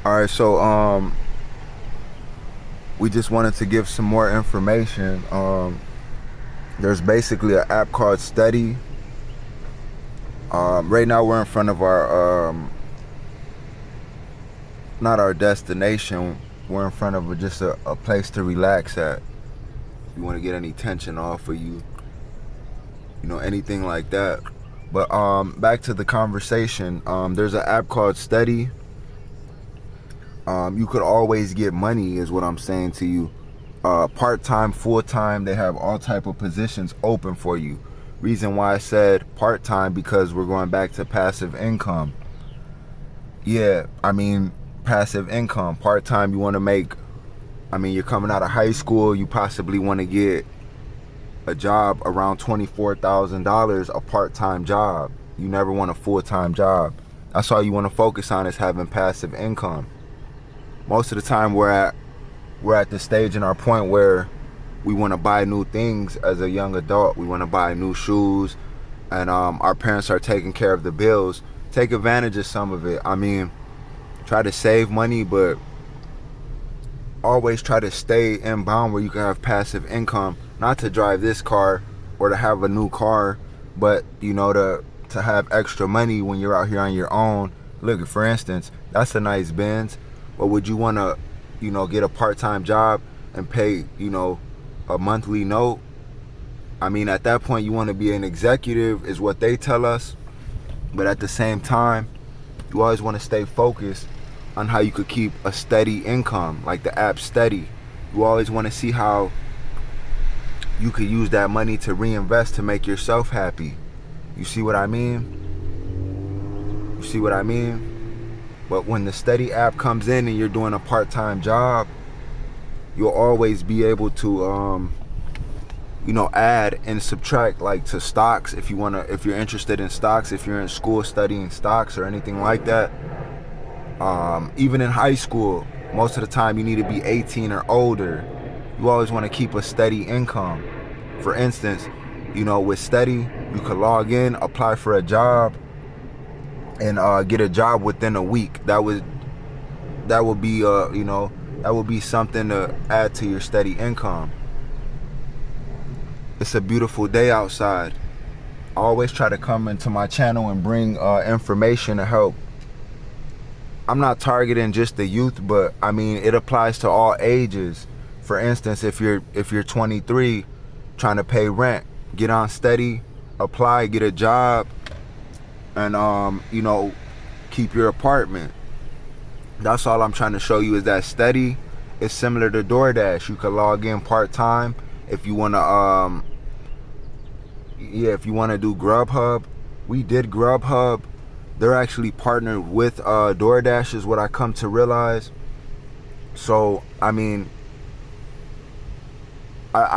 All right, so we just wanted to give some more information. There's basically an app called Steady. Right now we're in front of our not our destination. We're in front of just a place to relax at. If you want to get any tension off of you, anything like that. But back to the conversation. There's an app called Steady. You could always get money, is what I'm saying to you. Part-time, full-time, they have all type of positions open for you. Reason why I said part-time, because we're going back to passive income. Yeah, I mean, passive income. Part-time, you want to make, you're coming out of high school, you possibly want to get a job around $24,000, a part-time job. You never want a full-time job. That's all you want to focus on, is having passive income. Most of the time we're at the stage in our point where we want to buy new things as a young adult. We want to buy new shoes, and our parents are taking care of the bills. Take advantage of some of it. Try to save money, but always try to stay in bound where you can have passive income. Not to drive this car or to have a new car, but to have extra money when you're out here on your own. Look, for instance, that's a nice Benz. But would you want to, get a part-time job and pay, a monthly note? At that point, you want to be an executive, is what they tell us. But at the same time, you always want to stay focused on how you could keep a steady income, like the app Steady. You always want to see how you could use that money to reinvest to make yourself happy. You see what I mean? You see what I mean? But when the Steady app comes in and you're doing a part-time job, you'll always be able to, add and subtract, like to stocks. If you're interested in stocks, if you're in school studying stocks or anything like that. Even in high school, most of the time you need to be 18 or older. You always want to keep a steady income. For instance, with Steady, you could log in, apply for a job, and get a job within a week. That would be something to add to your steady income. It's a beautiful day outside. I always try to come into my channel and bring information to help. I'm not targeting just the youth, but it applies to all ages. For instance, if you're 23 trying to pay rent, get on Steady, apply, get a job, and keep your apartment. That's all I'm trying to show you, is that Steady is similar to DoorDash. You can log in part-time if you want to if you want to do Grubhub. We did Grubhub. They're actually partnered with DoorDash, is what I come to realize. So I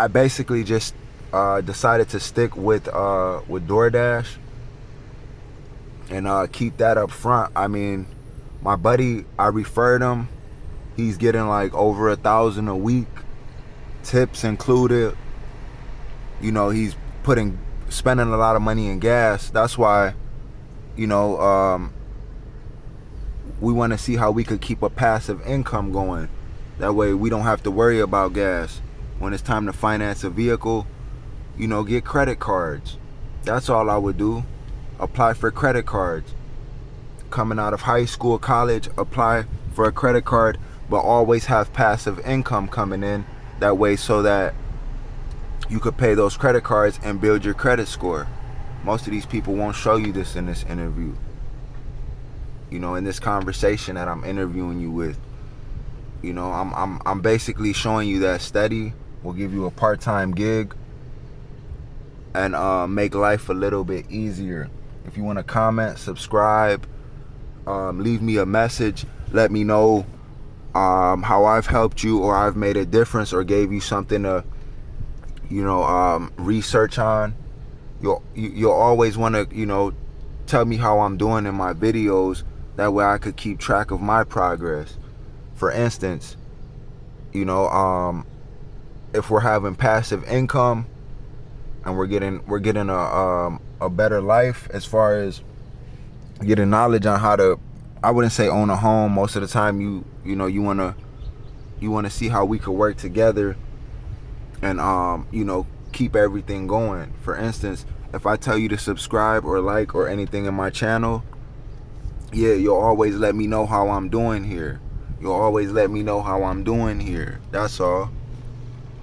basically just decided to stick with DoorDash and keep that up front. My buddy, I referred him. He's getting like over $1,000 a week, tips included. He's spending a lot of money in gas. That's why, we want to see how we could keep a passive income going. That way we don't have to worry about gas. When it's time to finance a vehicle, get credit cards. That's all I would do. Apply for credit cards. Coming out of high school, college, apply for a credit card, but always have passive income coming in. That way, so that you could pay those credit cards and build your credit score. Most of these people won't show you this in this interview. In this conversation that I'm interviewing you with. I'm basically showing you that Steady will give you a part-time gig and make life a little bit easier. If you want to comment, subscribe, leave me a message, let me know how I've helped you, or I've made a difference, or gave you something to research on. You'll always want to tell me how I'm doing in my videos. That way I could keep track of my progress. For instance, if we're having passive income and we're getting a better life, as far as getting knowledge on how to I wouldn't say own a home. Most of the time you know you wanna see how we could work together and you know, keep everything going. For instance, if I tell you to subscribe or like or anything in my channel, yeah, you'll always let me know how I'm doing here. You'll always let me know how I'm doing here. That's all.